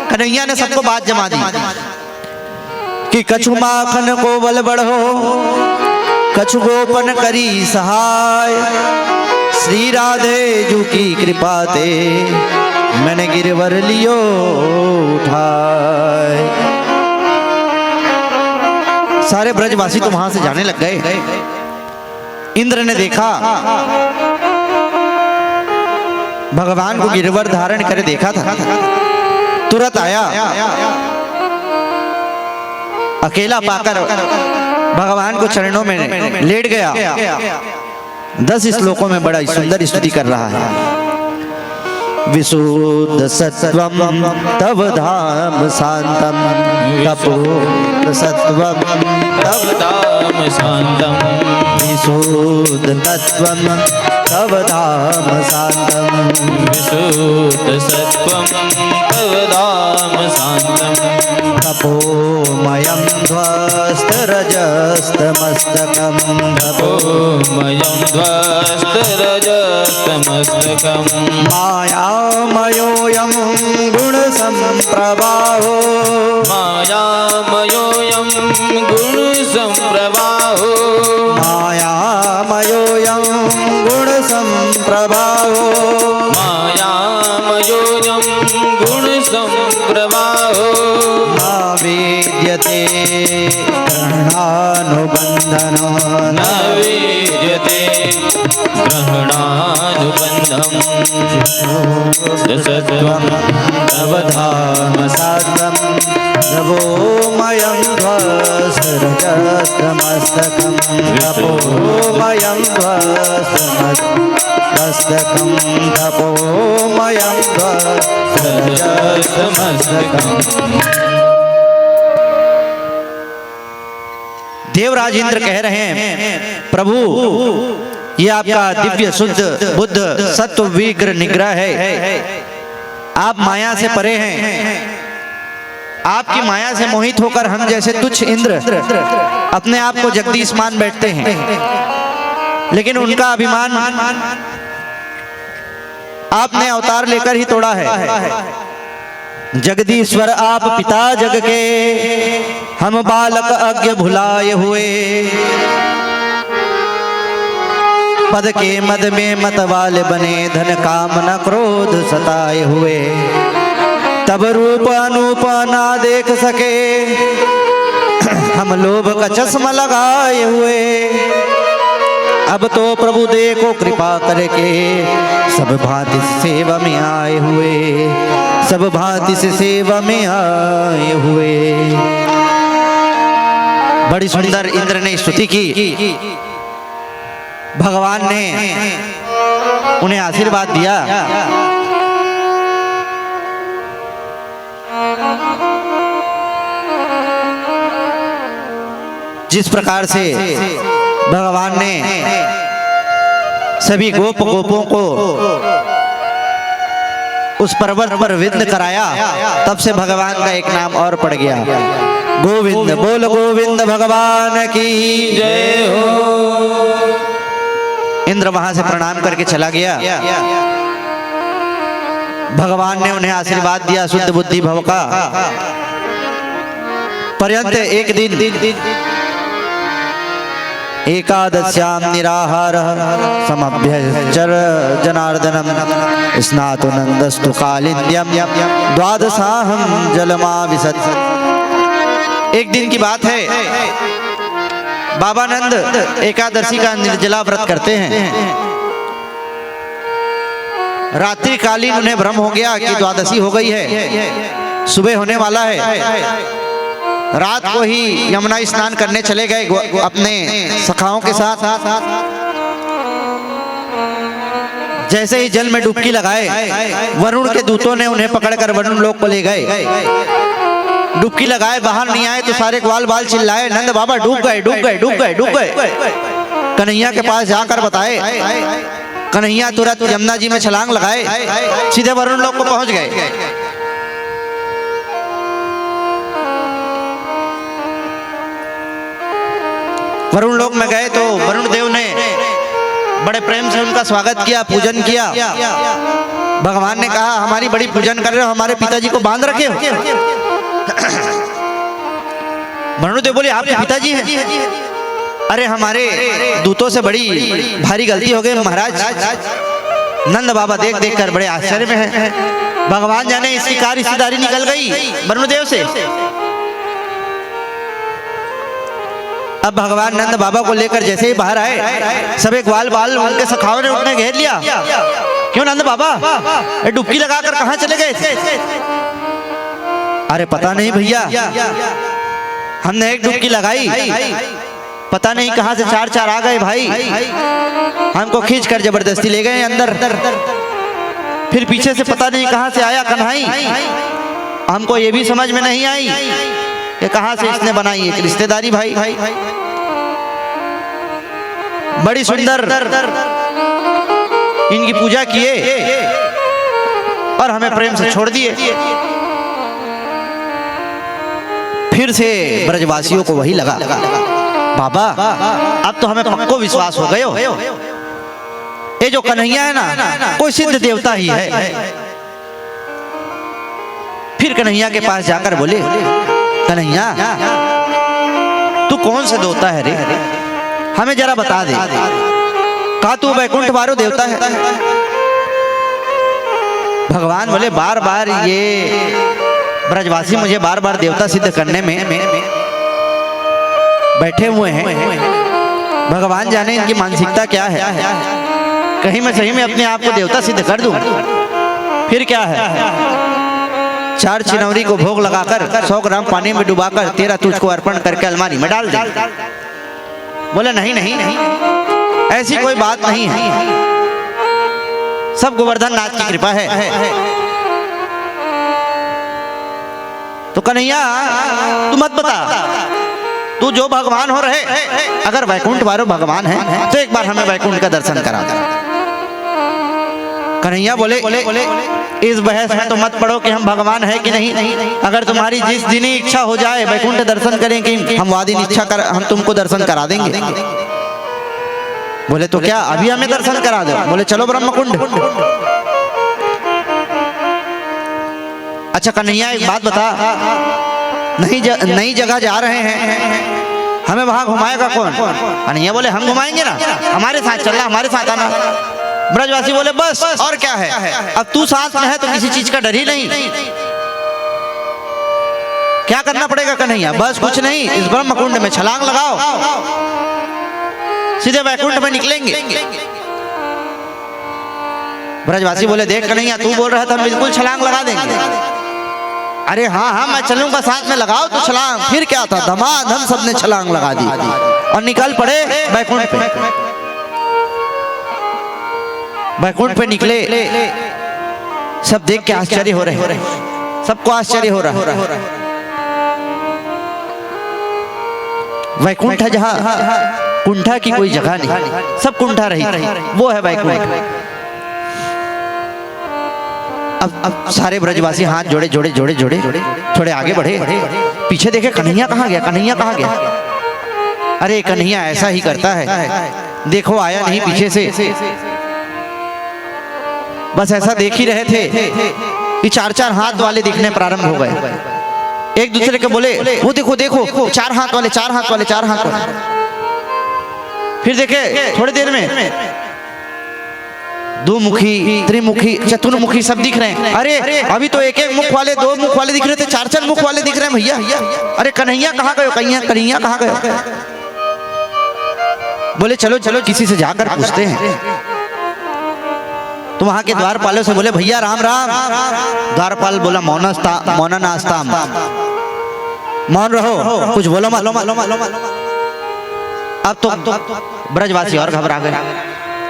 कन्हैया ने सबको बात जमा दी कि कछु माखन को बल बढ़ो, कछु गोपन करी सहाय, श्री राधे जू की कृपा ते मैंने गिरवर लियो उठाए। सारे ब्रजवासी तो वहां से जाने लग गए। इंद्र ने देखा भगवान को गिरवर धारण करे, देखा था, तुरंत आया, अकेला पाकर भगवान को चरणों में लेट गया। 10 श्लोकों में बड़ा सुंदर स्तुति कर रहा है। विशुद्ध सत्वम तव धाम शांतम, तपोध सत्वम तव धाम शांतम, विशुद्ध तत्वम तव धाम शांतम, विशुद्ध सत्वम तव धाम शांतम, तपोमयं ध्वस्तरजस्तमस्तकं, तपोमयं ध्वस्तरजस्तमस्तकं, मायामयोऽयं गुणसम्प्रवाहो, मायामयोऽयं गुणसम्प्रवाहो, मायामयोऽयं गुणसम्प्रवाहो, मायामयोऽयं गुणसम्प्रवाहो, न विद्यते ग्रहणानुबन्धनो, न विद्यते ग्रहणानुबन्धम्, सत्वं तव धाम सात्वं, नभोमयं ध्वस्तरजस्तमस्तकं, तपोमयं ध्वस्तमस्तकं, तपोमयं ध्वस्तरजस्तमस्तकं। देवराज इंद्र कह रहे हैं प्रभु ये आपका दिव्य शुद्ध बुद्ध सत्व विग्रह निग्रह है, आप माया से परे हैं। आपकी माया से मोहित होकर हम जैसे तुच्छ इंद्र अपने आप को जगदीश मान बैठते हैं, लेकिन उनका अभिमान आपने अवतार लेकर ही तोड़ा है। जगदीश्वर आप पिता जग के, हम बालक अज्ञ भुलाए हुए, पद के मद में मतवाले बने, धन काम न क्रोध सताए हुए, तब रूप अनूप ना देख सके, हम लोभ का चश्मा लगाए हुए। अब तो प्रभु देखो कृपा करके, सब भांति से सेवा में आए हुए, सब भांति से सेवा में आए हुए। बड़ी सुंदर इंद्र ने स्तुति की। भगवान ने उन्हें आशीर्वाद दिया। जिस प्रकार से भगवान ने सभी गोपों को उस पर्वत पर विंद कराया, तब से भगवान का एक नाम और पड़ गया, गोविंद। बोल गोविंद भगवान की जय हो। इंद्र वहां से प्रणाम करके चला गया। भगवान ने उन्हें आशीर्वाद दिया शुद्ध बुद्धि भव का। पर्यंत एक दिन एकादश्याम निराहार समभ्यचर जनार्दनम स्नातु नंदस्तु कालिंद्यम द्वादशाहम जलमाविशत। एक दिन की बात है, बाबा नंद एकादशी का निर्जला व्रत करते हैं। रात्रि कालीन उन्हें भ्रम हो गया कि द्वादशी हो गई है, सुबह होने वाला है। रात को ही यमुना स्नान करने चले गए अपने सखाओं के साथ। जैसे ही जल में डुबकी लगाए, वरुण के दूतों ने उन्हें पकड़कर वरुण लोक को ले गए। डुबकी लगाए बाहर नहीं आए तो सारे ग्वाल बाल चिल्लाए, नंद बाबा डूब गए डूब गए डूब गए डूब गए। कन्हैया के पास जाकर बताए, कन्हैया तुरंत यमुना जी में छलांग लगाए, सीधे वरुण लोक को पहुंच गए। वरुण लोक में गए तो वरुण देव ने बड़े प्रेम से उनका स्वागत किया, पूजन किया। भगवान ने कहा हमारी बड़ी पूजन कर रहे हो, हमारे पिताजी को बांध रखे हो। वरुण देव बोले आपके पिताजी हैं? अरे हमारे दूतों से बड़ी भारी गलती हो गई महाराज। नंद बाबा देख देख कर बड़े आश्चर्य में हैं। भगवान जाने इसकी कार रिश्तेदारी निकल गई वरुण देव से। अब भगवान नंद बाबा को लेकर जैसे ही बाहर आए, सब एक ग्वाल बाल उनके सखाओं ने उठने घेर लिया। क्यों नंद बाबा डुबकी लगाकर कहाँ चले गए थे? अरे पता नहीं भैया, हमने एक डुबकी लगाई, पता नहीं कहां से चार चार आ गए भाई, हमको खींच कर जबरदस्ती ले गए अंदर। फिर पीछे से पता नहीं कहां से आया कन्हई, हमको ये भी समझ में नहीं आई कि कहां से इसने बनाई एक रिश्तेदारी भाई। बड़ी सुंदर इनकी पूजा किए और हमें प्रेम से छोड़ दिए। फिर से ब्रजवासियों को वही लगा, बाबा अब तो हमें पक्को विश्वास हो गयो, ये जो कन्हैया है ना कोई सिद्ध देवता ही है। फिर कन्हैया के पास जाकर बोले, कन्हैया तू कौन सा देवता है रे, हमें जरा बता दे। कहा तू वैकुंठ वारो देवता है। भगवान बोले बार बार ये ब्रजवासी मुझे बार बार देवता सिद्ध करने में बैठे हुए हैं। भगवान जाने इनकी मानसिकता क्या है, कहीं मैं सही में अपने आप को देवता सिद्ध कर दूं। फिर क्या है, 4 चिनौरी को भोग लगाकर 100 ग्राम पानी में डुबाकर 13 तुझको अर्पण करके अलमारी में डाल दे। बोला नहीं नहीं नहीं, ऐसी कोई बात नहीं है, सब गोवर्धन नाथ की कृपा है। तो कन्हैया तू मत बता, तू जो भगवान हो रहे, अगर वैकुंठ वारो भगवान है तो एक बार हमें वैकुंठ का दर्शन करा दे। कन्हैया बोले इस बहस में तो मत पड़ो कि हम भगवान है कि नहीं, अगर तुम्हारी जिस दिन ही इच्छा हो जाए वैकुंठ दर्शन करेंगे, हम वादी इच्छा कर हम तुमको दर्शन करा देंगे। बोले तो क्या अभी हमें दर्शन करा दो? बोले चलो ब्रह्मकुंड। अच्छा कन्हैया एक बात बता, नई जगह जा रहे हैं, हमें वहां घुमाएगा कौन? कन्हैया बोले हम घुमाएंगे ना, हमारे साथ चलना, हमारे साथ आना। ब्रजवासी बोले बस और क्या है, अब तू साथ में है तो किसी चीज का डर ही नहीं। क्या करना पड़ेगा कन्हैया? बस कुछ नहीं, इस ब्रह्मकुंड में छलांग लगाओ, सीधे वैकुंठ में निकलेंगे। ब्रजवासी बोले देख कन्हैया तू बोल रहा था हम बिल्कुल छलांग लगा देंगे। अरे हाँ हाँ मैं चलूंगा साथ में, लगाओ तो छलांग। फिर क्या था, धमाधम सबने छलांग लगा दी और निकल पड़े वैकुंठ पे। वैकुंठ पे निकले, सब देख के आश्चर्य हो रहे, सबको आश्चर्य हो रहा है। वैकुंठ है जहाँ कुंठा की कोई जगह नहीं, सब कुंठा रही, वो है वैकुंठ। अब सारे ब्रजवासी हाथ जोड़े जोड़े जोड़े जोड़े थोड़े आगे बढ़े, पीछे देखे कन्हैया कहाँ गया, कन्हैया कहाँ गया। अरे कन्हैया ऐसा ही करता है, देखो आया नहीं पीछे से। बस ऐसा देख ही रहे थे कि 4-4 हाथ वाले दिखने प्रारंभ हो गए। एक दूसरे के बोले वो देखो देखो 4 हाथ वाले 4 हाथ वाले 4 हाथ वाले। फिर देखे थोड़ी देर में 2 मुखी, त्रिमुखी, चतुर्मुखी सब दिख रहे हैं। अरे अभी तो 1-1 मुख वाले 2 मुख वाले दिख रहे थे, 4-4 मुख वाले दिख रहे हैं भैया। अरे कन्हैया कहाँ गए, कन्हैया कहाँ गए? बोले चलो चलो किसी से जाकर पूछते हैं। तो वहां के द्वारपालों से बोले भैया राम राम। द्वारपाल बोला मौना नास्ता, मौन रहो, कुछ बोलो मत। अब तो ब्रजवासी और घबरा गए।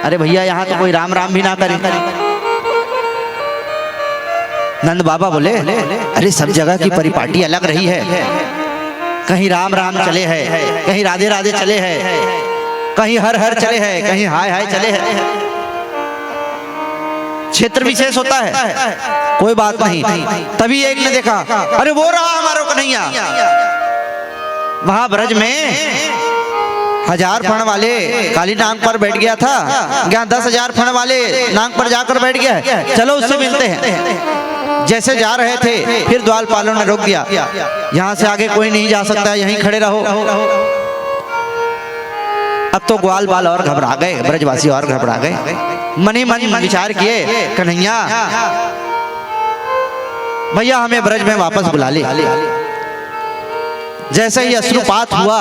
अरे भैया यहाँ तो कोई राम राम भी ना करे, नंद बाबा बोले, अरे सब जगह की परिपाटी अलग रही है। कहीं राम राम चले है, कहीं राधे राधे चले है, कहीं हर हर चले है, कहीं हाय हाय चले है। क्षेत्र विशेष होता है, कोई बात नहीं। तभी एक ने देखा, अरे वो रहा हमारा कन्हैया। वहां ब्रज में 1000 फण वाले काली नांग पर बैठ गया था, यहाँ 10,000 फण वाले नांग पर जाकर बैठ गया है, चलो उससे मिलते हैं। जैसे जा रहे थे, फिर द्वारपालों ने रोक दिया, यहाँ से आगे कोई नहीं जा सकता, यहीं खड़े रहो। अब तो ग्वाल बाल और घबरा गए, ब्रजवासी और घबरा गए। मन ही मन विचार किए, कन्हैया भैया हमें ब्रज में वापस बुला ले। जैसे ही अश्रुपात हुआ,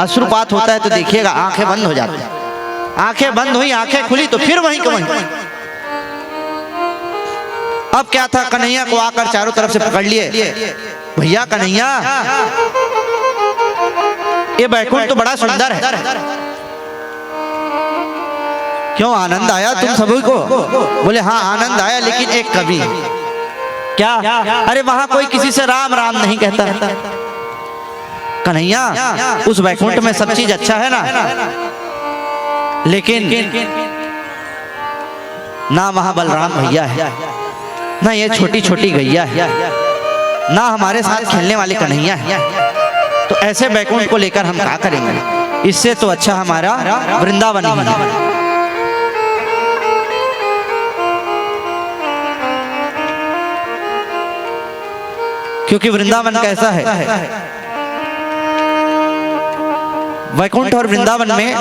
अश्रुपात होता है तो देखिएगा आंखें बंद हो जाती हैं। आंखें बंद हुई, आंखें खुली तो फिर वहीं के वहीं। अब क्या था, कन्हैया को आकर चारों तरफ से पकड़ लिए। भैया कन्हैया, ये बैकुंठ तो बड़ा सुंदर है, क्यों आनंद आया तुम सभी को? बोले हाँ आनंद आया, लेकिन एक कमी। क्या? अरे वहां कोई किसी से राम राम नहीं कहता। कन्हैया उस बैकुंठ में सब चीज अच्छा है ना, लेकिन ना वहां बलराम भैया है, ना ये छोटी छोटी गैया है, ना हमारे साथ खेलने वाले कन्हैया है। तो ऐसे बैकुंठ को लेकर हम क्या करेंगे? इससे तो अच्छा हमारा वृंदावन ही है। क्योंकि वृंदावन कैसा है, वैकुंठ और वृंदावन में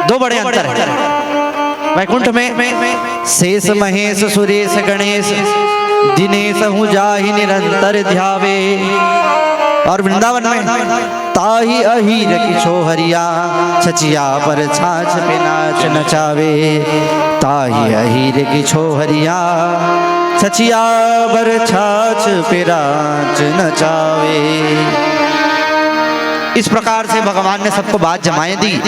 दो बड़े अंतर हैं। वैकुंठ में शेष महेश सुरेश गणेश दिनेश हूँ जाहि निरंतर ध्यावे, और वृंदावन में ताही अहीर की छोहरिया छचिया पर छाछ पे नाच नचावे। ताही अहीर की छोहरिया छचिया पर छाछ पे नाच नचावे। इस प्रकार से भगवान ने सबको बात जमाए दी।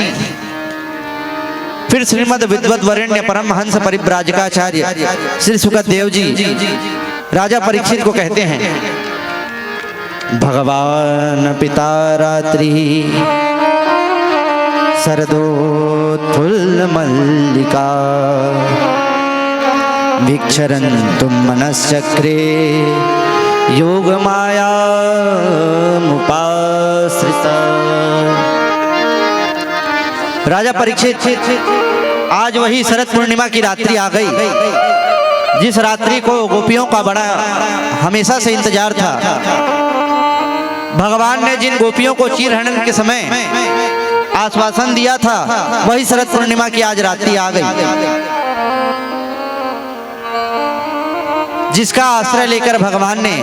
फिर श्रीमद विद्वत वरेण्य परमहंस परिव्राजकाचार्य श्री सुखदेव जी राजा परीक्षित को कहते हैं, भगवान पिता रात्रि शरदोत्फुल्ल मल्लिका वीक्षरन्तुं मनश्चक्रे योग माया मुपाश्रिता। राजा परीक्षित, आज वही शरद पूर्णिमा की रात्रि आ गई, जिस रात्रि को गोपियों का बड़ा हमेशा से इंतजार था। भगवान ने जिन गोपियों को चीरहरण के समय आश्वासन दिया था, वही शरद पूर्णिमा की आज रात्रि आ गई, जिसका आश्रय लेकर भगवान ने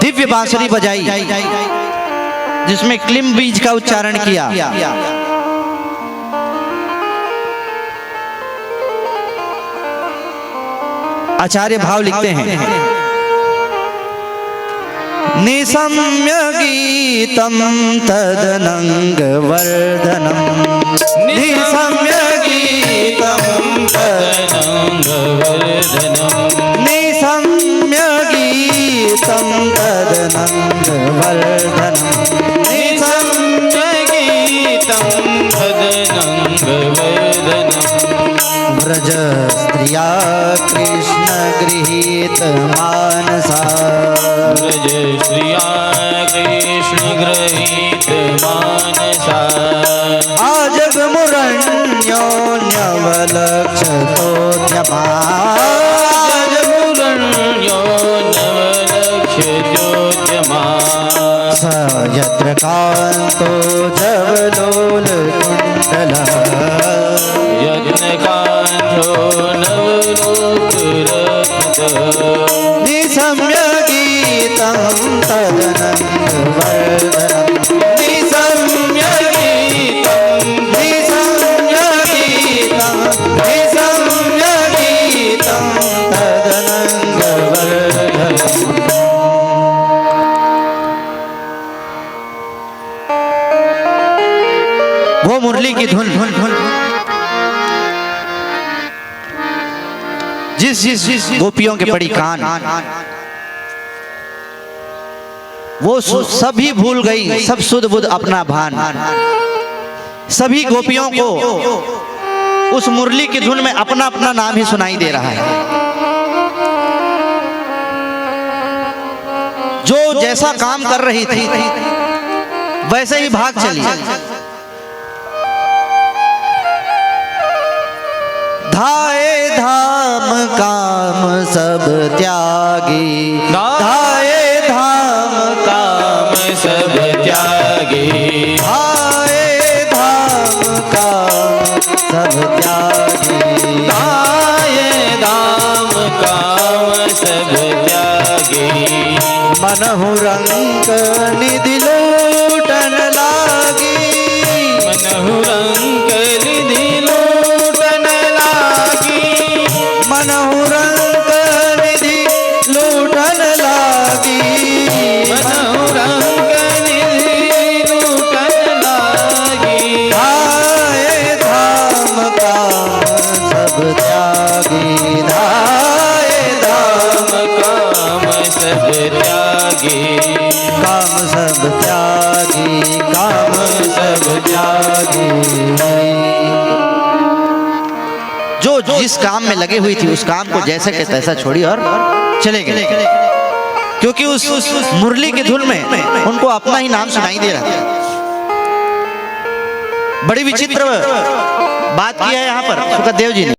दिव्य बांसुरी बजाई, जिसमें क्लीम बीज का उच्चारण किया। आचार्य भाव लिखते हैं, निशम्य गीतम तदनंग वर्धनम, निशम्य गीतम तदनंग वर्धनम, निशम्य गीतम तदनंग वर्धनम, निशम्य गीतं तदनंग वर्धनम्। व्रज स्त्रिया कृष्ण गृहीत मानसा, व्रज श्रिया कृष्ण गृहीत मानसा, आजग मुरण्योन्यवलक्षतोद्यमा, आजमुरण्यो नवलक्ष्योद्यमा, स यत्र कान्तो जवलोल कुण्डलः, यज्ञकान्तो नवलोकरत्नतः। निशम्य गीतं तदनंग वर्धनम्, निशम्य गीतं, निशम्य गीतं, निशम्य गीतं तदनंग वर्धनम्। वो मुरली की धुन जिस गोपियों के पड़ी कान, वो सभी भूल गई, सब सुध बुध अपना भान। सभी गोपियों को उस मुरली की धुन में अपना अपना नाम ही सुनाई दे रहा है। जो जैसा काम कर रही थी वैसे ही भाग चली। धाये धाम काम सब त्यागी, धाये धाम काम सब त्यागी, धाये धाम काम सब त्यागी, धाये धाम काम सब त्यागी। मनहु रंग निधि लूटन लागी, मनहु रंग निधि लूटन लागी, मनहु रंग निधि लूटन लागी, मनहु रंग निधि लूटन लागी। धाये धाम काम सब त्यागी, धाये धाम काम सब त्यागी, काम सब त्यागी, काम सब त्यागी। जो जिस काम में लगे हुई थी उस काम को जैसे के तैसा छोड़ी और चले गए, क्योंकि उस मुरली की धुन में उनको अपना ही नाम सुनाई दे रहा था। बड़ी विचित्र बात की है यहाँ पर सुखदेव जी ने।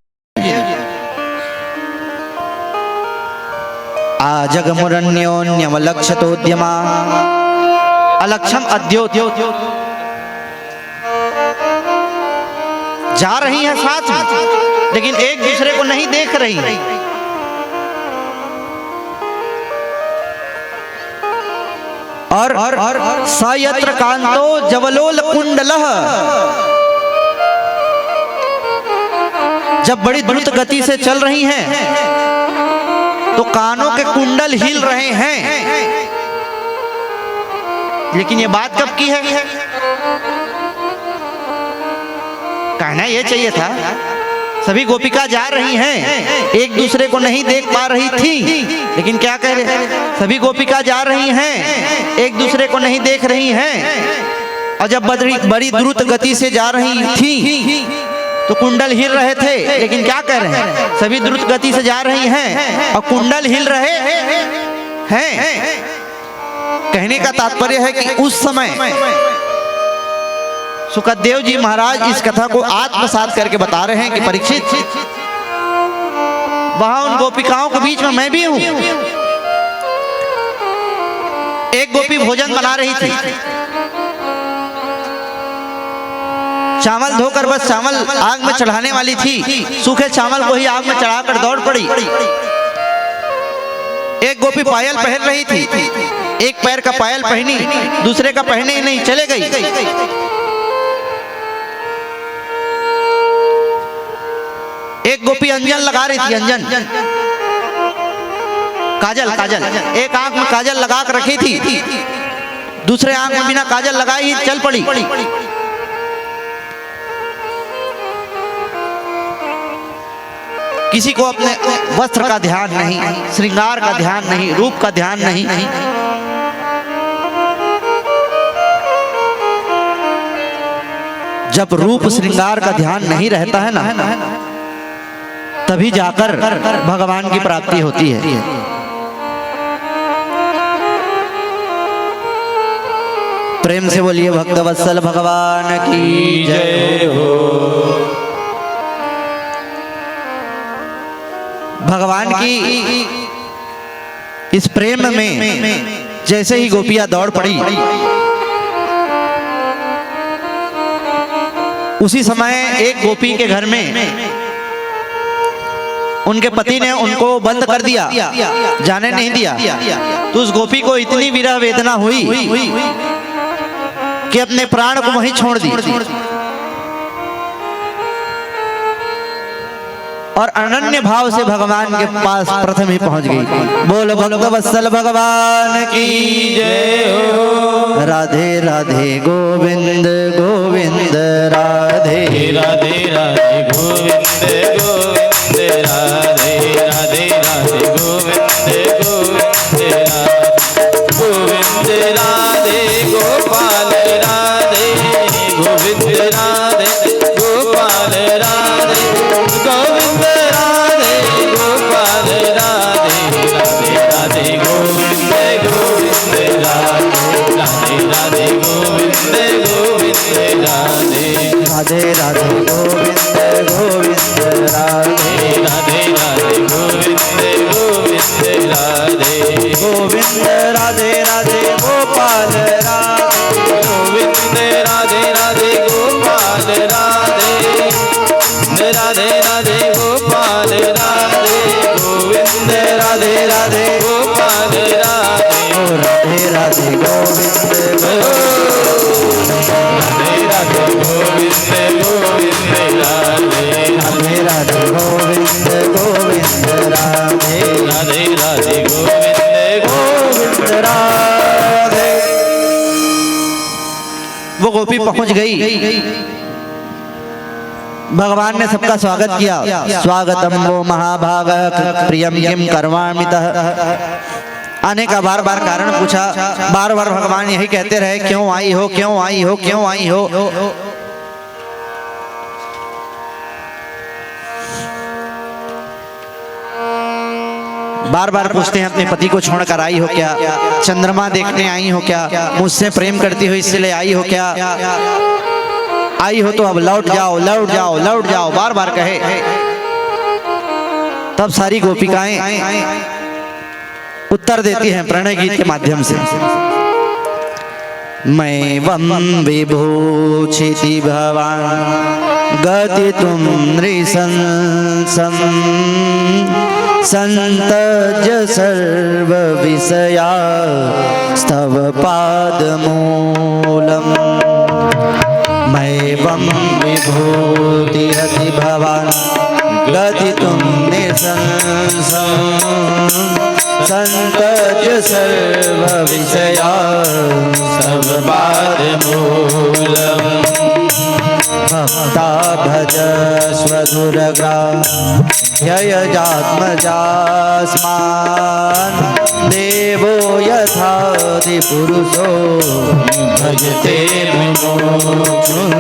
आजग मुरण्योन्यम लक्षतोद्यमा अलक्षम अद्योत्यो, जा रही है साथ में लेकिन एक दूसरे को नहीं देख रही। और सायत्र कांतो जवलोल कुंडलः, जब बड़ी द्रुत गति से चल रही हैं तो कानों के कुंडल हिल रहे हैं। लेकिन ये बात कब की है? कहना ये चाहिए था सभी गोपिका जा रही हैं, एक दूसरे को नहीं देख पा रही थी, लेकिन क्या कह रहे हैं? सभी गोपिका जा रही हैं, एक दूसरे को नहीं देख रही हैं। और जब बड़ी द्रुत गति से जा रही थी तो कुंडल हिल रहे थे, लेकिन क्या कह रहे हैं? सभी द्रुत गति से जा रही हैं और कुंडल हिल रहे हैं। कहने का तात्पर्य है कि उस समय सुखदेव जी महाराज इस कथा को आत्मसात करके बता रहे हैं कि परीक्षित, वहां उन गोपिकाओं के बीच में मैं भी हूं। एक गोपी भोजन बना रही थी, चावल धोकर बस चावल आग में चढ़ाने वाली थी, सूखे चावल को ही आग में चढ़ाकर दौड़ पड़ी। एक गोपी पायल पहन रही थी, एक पैर का पायल पहनी, दूसरे का पहने ही नहीं, चले गई। एक गोपी अंजन लगा रही थी, अंजन काजल, एक आंख में काजल लगा कर रखी थी, दूसरे आंख में बिना काजल लगाई ही चल पड़ी। किसी को अपने वस्त्र का ध्यान नहीं, श्रृंगार का ध्यान नहीं, रूप का ध्यान नहीं। जब रूप श्रृंगार का ध्यान नहीं रहता है ना, तभी जाकर भगवान की प्राप्ति होती है। प्रेम से बोलिए भक्तवत्सल भगवान की जय हो। भगवान की इस प्रेम में जैसे ही गोपियां दौड़ पड़ी, उसी समय एक गोपी के घर में उनके पति ने उनको बंद कर दिया, जाने नहीं दिया। तो उस गोपी को इतनी विरह वेदना हुई कि अपने प्राण को वहीं छोड़ दी और अनन्य भाव से भगवान के पास प्रथम ही पहुंच गई। बोल भक्तवत्सल भगवान की जय हो। राधे राधे गोविंद गोविंद राधे राधे राधे गोविंद गोविंद राधे राधे। राधे राधे गोविंद गोविंद राधे राधे राधे गोविंद गोविंद राधे गोविंद राधे राधे गोपाल राधे गोविंद राधे राधे गोपाल राधे राधे राधे गोपाल राधे गोविंद राधे राधे गोपाल राधे ओ राधे राधे गोविंद राधे राधे गोविंद गोविंद राधे राधे राधे गोविंद गोविंद राधे राधे राधे गोविंद गोविंद राधे। वो गोपी पहुंच गई, भगवान ने सबका स्वागत किया। स्वागतम वो महाभाग प्रियम किम कर्मामितः। आने का बार बार कारण पूछा, बार बार भगवान यही कहते रहे, क्यों आई हो, क्यों आई हो, क्यों आई हो। बार बार पूछते हैं, अपने पति को छोड़कर आई हो क्या, चंद्रमा देखने आई हो क्या, मुझसे प्रेम करती हो इसलिए आई हो क्या, आई हो तो अब लौट जाओ, लौट जाओ, लौट जाओ, बार बार कहे। तब सारी गोपिकाएं उत्तर देती हैं प्रणय गीत के माध्यम से। मैं वम विभूषिति भवान गति तुम नृशंसम संतज सर्व विषया स्तव पादमूलम। मैं वम विभूतिरति भवान गति तुम नृशंसम संतज सर्व विषया सब पादमूलम। भक्ता भज स्वधुरग्राह्ययजात्मजास्मान् देवो यथादिपुरुषो भजते मुमुक्षुम्।